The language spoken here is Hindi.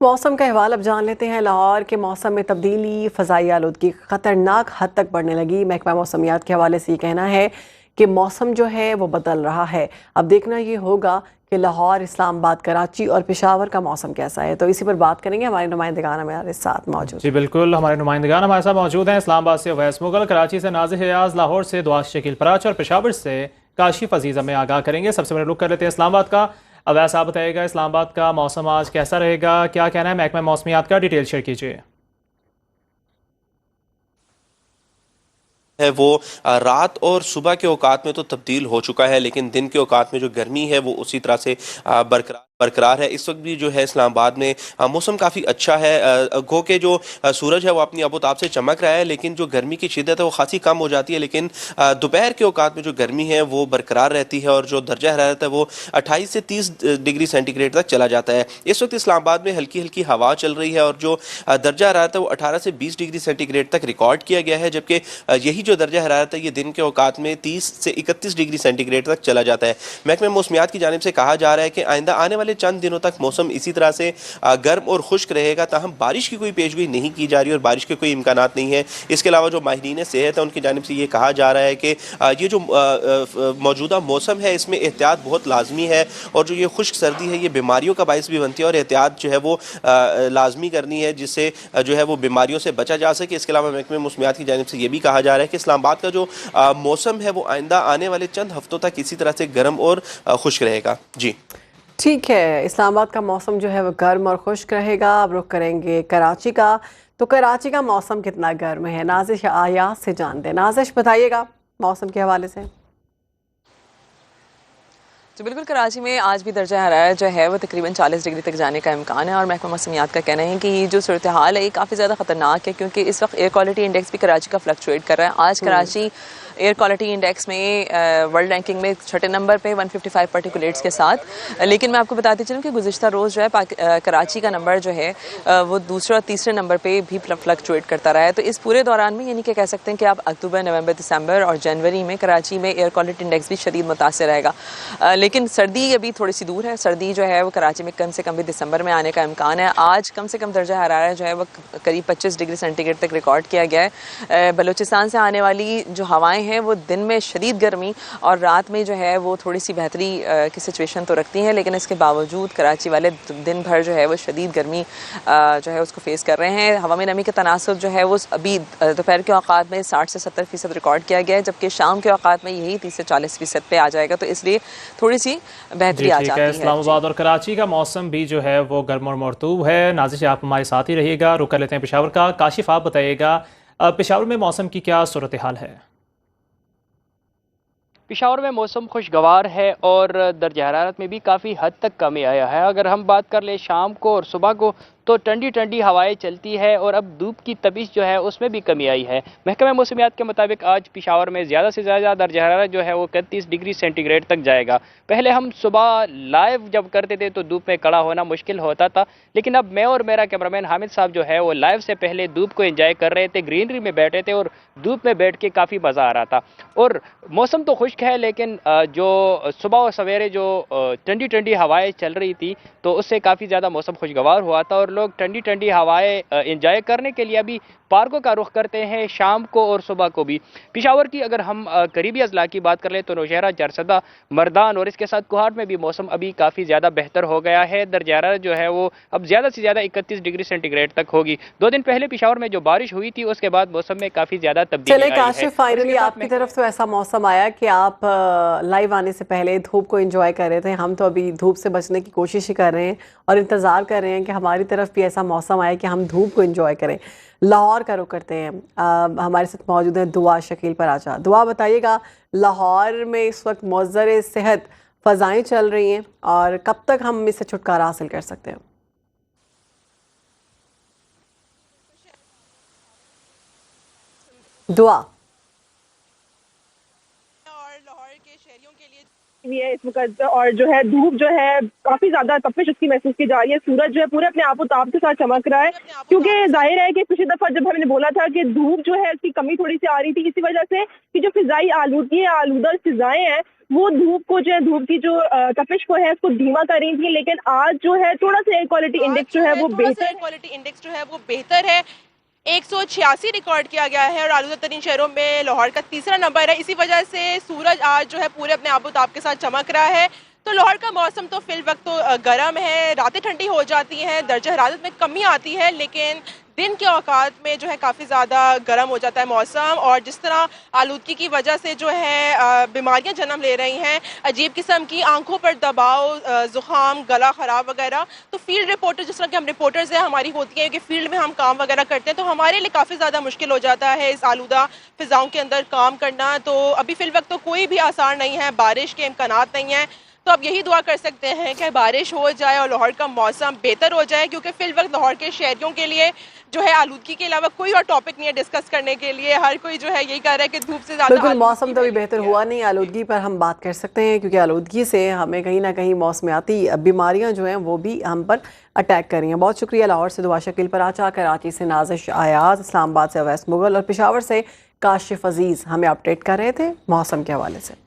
मौसम का अहवाल अब जान लेते हैं। लाहौर के मौसम में तब्दीली, फ़ज़ाई आलूदगी खतरनाक हद तक बढ़ने लगी। महकमा मौसमियात के हवाले से ये कहना है कि मौसम जो है वो बदल रहा है। अब देखना ये होगा कि लाहौर, इस्लामाबाद, कराची और पेशावर का मौसम कैसा है। तो इसी पर बात करेंगे, हमारे नुमाइंदगान हमारे साथ मौजूद जी हैं। बिल्कुल, हमारे नुमाइंदगान हमारे साथ मौजूद हैं। इस्लामाबाद से अवैस मुगल, कराची से नाज़िर हियाज, लाहौर से दुआ शकील पराच और पेशावर से काशिफ अजीज़ हमें आगाह करेंगे। सबसे पहले रुक कर लेते हैं इस्लामाबाद का। अवैस, आप बताइएगा इस्लामाबाद का मौसम आज कैसा रहेगा, क्या कहना है महकमा मौसमियात का, डिटेल शेयर कीजिए। है वो रात और सुबह के औकात में तो तब्दील हो चुका है, लेकिन दिन के औकात में जो गर्मी है वो उसी तरह से बरकरार है। इस वक्त भी जो है इस्लामाबाद में मौसम काफ़ी अच्छा है। गो के जो सूरज है वो अपनी आबोताब से चमक रहा है, लेकिन जो गर्मी की शिद्दत है वो खासी कम हो जाती है। लेकिन दोपहर के औकात में जो गर्मी है वो बरकरार रहती है और जो दर्जा हरारत है वो 28 से 30 डिग्री सेंटीग्रेड तक चला जाता है। इस वक्त इस्लामाबाद में हल्की हल्की हवा चल रही है और जो दर्जा हरारत है वो 18 से 20 डिग्री सेंटीग्रेड तक रिकॉर्ड किया गया है, जबकि यही जो दर्जा हरारत है ये दिन के औकात में 30 से 31 डिग्री सेंटीग्रेड तक चला जाता है। महकमे मौसमियात की जानिब से कहा जा रहा है कि आइंदा आने वाले चंद दिनों तक मौसम इसी तरह से गर्म और खुश्क रहेगा, ताहम बारिश की कोई पेशगोई नहीं की जा रही और बारिश के कोई इम्कानात नहीं है। इसके अलावा जो माहिरीन सेहत है उनकी जानिब से ये कहा जा रहा है कि ये जो मौजूदा मौसम है इसमें एहतियात बहुत लाजमी है और जो ये खुश्क सर्दी है ये बीमारियों का बायस भी बनती है और एहतियात जो है वो लाजमी करनी है, जिससे जो है वो बीमारियों से बचा जा सके। इसके अलावा महकमे मौसमियात की जानिब से ये भी कहा जा रहा है कि इस्लामाबाद का जो मौसम है वो आइंदा आने वाले चंद हफ्तों तक इसी तरह से गर्म और खुश्क रहेगा। जी ठीक है, इस्लामाबाद का मौसम जो है वो गर्म और खुश्क रहेगा। अब रुख करेंगे कराची का। तो कराची का मौसम कितना गर्म है, नाजिश आयात से जानते हैं। नाजिश बताइएगा मौसम के हवाले से। तो बिल्कुल कराची में आज भी दर्जा हरारत जो है वो तकरीबन 40 डिग्री तक जाने का इम्कान है और महकमा मौसमियात का कहना है कि ये जो सूरत हाल है ये काफ़ी ज़्यादा ख़तरनाक है, क्योंकि इस वक्त एयर क्वालिटी इंडेक्स भी कराची का फ्लक्चुएट कर रहा है। आज कराची एयर क्वालिटी इंडेक्स में वर्ल्ड रैंकिंग में छठे नंबर पे 155 पार्टिकुलेट्स के साथ। लेकिन मैं आपको बताती चलूँ कि गुज़िश्ता रोज़ जो है कराची का नंबर जो है वो दूसरे और तीसरे नंबर पे भी फ्लक्चुएट करता रहा है। तो इस पूरे दौरान में यानी कि कह सकते हैं कि आप अक्टूबर, नवंबर, दिसंबर और जनवरी में कराची में एयर क्वालिटी इंडेक्स भी शदीद मुतासिर रहेगा। लेकिन सर्दी अभी थोड़ी सी दूर है। सर्दी जो है वो कराची में कम से कम भी दिसंबर में आने का इम्कान है। आज कम से कम दर्जा हरारत जो है वो करीब 25 डिग्री सेंटीग्रेड तक रिकॉर्ड किया गया है। बलूचिस्तान से आने वाली जो हवाएं हैं वो दिन में शदीद गर्मी और रात में जो है वो थोड़ी सी बेहतरी की सिचुएशन तो रखती हैं, लेकिन इसके बावजूद कराची वाले दिन भर जो है वो शदीद गर्मी जो है उसको फेस कर रहे हैं। हवा में नमी का तनासुब जो है वो अभी दोपहर के औकात में 60 से 70% रिकॉर्ड किया गया है, जबकि शाम के औकात में यही 30 से 40% पे आ जाएगा। तो इसलिए थोड़ी सी बेहतरी जी आ ठीक है, जाती है। जी इस्लामाबाद और कराची का मौसम भी जो है वो गर्म और मरतूब है। नाज़िश, आप हमारे साथ ही रहिएगा। रुक कर लेते हैं पेशावर का। काशिफ, आप बताइएगा पेशावर में मौसम की क्या सूरत हाल है। पेशावर में मौसम खुशगवार है और दर्जा हरारत में भी काफ़ी हद तक कमी आया है। अगर हम बात कर ले शाम को और सुबह को तो ठंडी ठंडी हवाएं चलती है और अब धूप की तपिश जो है उसमें भी कमी आई है। महकमा मौसमियात के मुताबिक आज पेशावर में ज़्यादा से ज़्यादा दर्जा हरारत जो है वो 31 डिग्री सेंटीग्रेड तक जाएगा। पहले हम सुबह लाइव जब करते थे तो धूप में खड़ा होना मुश्किल होता था, लेकिन अब मैं और मेरा कैमरामैन हामिद साहब जो है वो लाइव से पहले धूप को एंजॉय कर रहे थे, ग्रीनरी में बैठे थे और धूप में बैठ के काफ़ी मज़ा आ रहा था। और मौसम तो खुश्क है, लेकिन जो सुबह और सवेरे जो ठंडी ठंडी हवाएं चल रही थी तो उससे काफ़ी ज़्यादा मौसम खुशगवार हुआ था और लोग ठंडी ठंडी हवाएं एंजॉय करने के लिए अभी पार्कों का रुख करते हैं शाम को और सुबह को भी। पिशावर की अगर हम करीबी अजला की बात कर ले तो नौशहरा, जरसदा, मर्दान और इसके साथ कुहाट में भी मौसम अभी काफ़ी ज़्यादा बेहतर हो गया है। दर्जा हरारत जो है वो अब ज़्यादा से ज़्यादा 31 डिग्री सेंटीग्रेड तक होगी। 2 दिन पहले पिशावर में जो बारिश हुई थी उसके बाद मौसम में काफ़ी ज़्यादा चले तब्दीली आई है। काशिफ, और फाइनली इसके साथ आपकी तरफ तो ऐसा मौसम आया कि आप लाइव आने से पहले धूप को एंजॉय कर रहे थे। हम तो अभी धूप से बचने की कोशिश ही कर रहे हैं और इंतज़ार कर रहे हैं कि हमारी तरफ भी ऐसा मौसम आए कि हम धूप को एंजॉय करें। लाहौर का रुख करते हैं। हमारे साथ मौजूद है दुआ शकील पर। आजा दुआ, बताइएगा लाहौर में इस वक्त मुअज़्ज़र सेहत फ़ज़ाएँ चल रही हैं और कब तक हम इससे छुटकारा हासिल कर सकते हैं। दुआ। हुई है इस वक्त, और जो है धूप जो है काफी ज्यादा तपिश उसकी महसूस की जा रही है। सूरज जो है पूरे अपने आप उताप के साथ चमक रहा है, क्योंकि जाहिर है कि पिछली दफा जब हमने बोला था कि धूप जो है उसकी कमी थोड़ी सी आ रही थी, इसी वजह से कि जो फिजाई आलूदगी है, आलूदा फिजाएं हैं, वो धूप को जो है, धूप की जो तपिश को है उसको धीमा कर रही थी। लेकिन आज जो है थोड़ा सा एयर क्वालिटी इंडेक्स जो है वो बेहतर है। 186 रिकॉर्ड किया गया है और आलूदा तरीन शहरों में लाहौर का तीसरा नंबर है। इसी वजह से सूरज आज जो है पूरे अपने आबोताब के साथ चमक रहा है। तो लाहौर का मौसम तो फिल वक्त तो गर्म है, रातें ठंडी हो जाती हैं, दर्जा हरारत में कमी आती है, लेकिन दिन के औकात में जो है काफ़ी ज़्यादा गर्म हो जाता है मौसम। और जिस तरह आलूदगी की वजह से जो है बीमारियां जन्म ले रही हैं, अजीब किस्म की आंखों पर दबाव, ज़ुकाम, गला ख़राब वगैरह, तो फील्ड रिपोर्टर, जिस तरह के हम रिपोर्टर्स हैं, हमारी होती है कि फील्ड में हम काम वगैरह करते हैं, तो हमारे लिए काफ़ी ज़्यादा मुश्किल हो जाता है इस आलूदा फ़िज़ाओं के अंदर काम करना। तो अभी फ़िल वक्त तो कोई भी आसार नहीं है, बारिश के इम्कानात नहीं है। तो अब यही दुआ कर सकते हैं कि बारिश हो जाए और लाहौर का मौसम बेहतर हो जाए, क्योंकि फिल वक्त लाहौर के शहरियों के लिए जो है आलूदगी के अलावा कोई और टॉपिक नहीं है डिस्कस करने के लिए। हर कोई जो है यही कह रहा है कि धूप से ज़्यादा बिल्कुल मौसम तो अभी बेहतर हुआ नहीं, आलूदगी पर हम बात कर सकते हैं, क्योंकि आलूदगी से हमें कहीं ना कहीं मौसमियाती बीमारियां जो हैं वो भी हम पर अटैक कर रही हैं। बहुत शुक्रिया। लाहौर से दुआ शकील पराचा, कराची से नाजिश आयाज, इस्लामाबाद से अवैस मुगल और पेशावर से काशिफ अजीज़ हमें अपडेट कर रहे थे मौसम के हवाले से।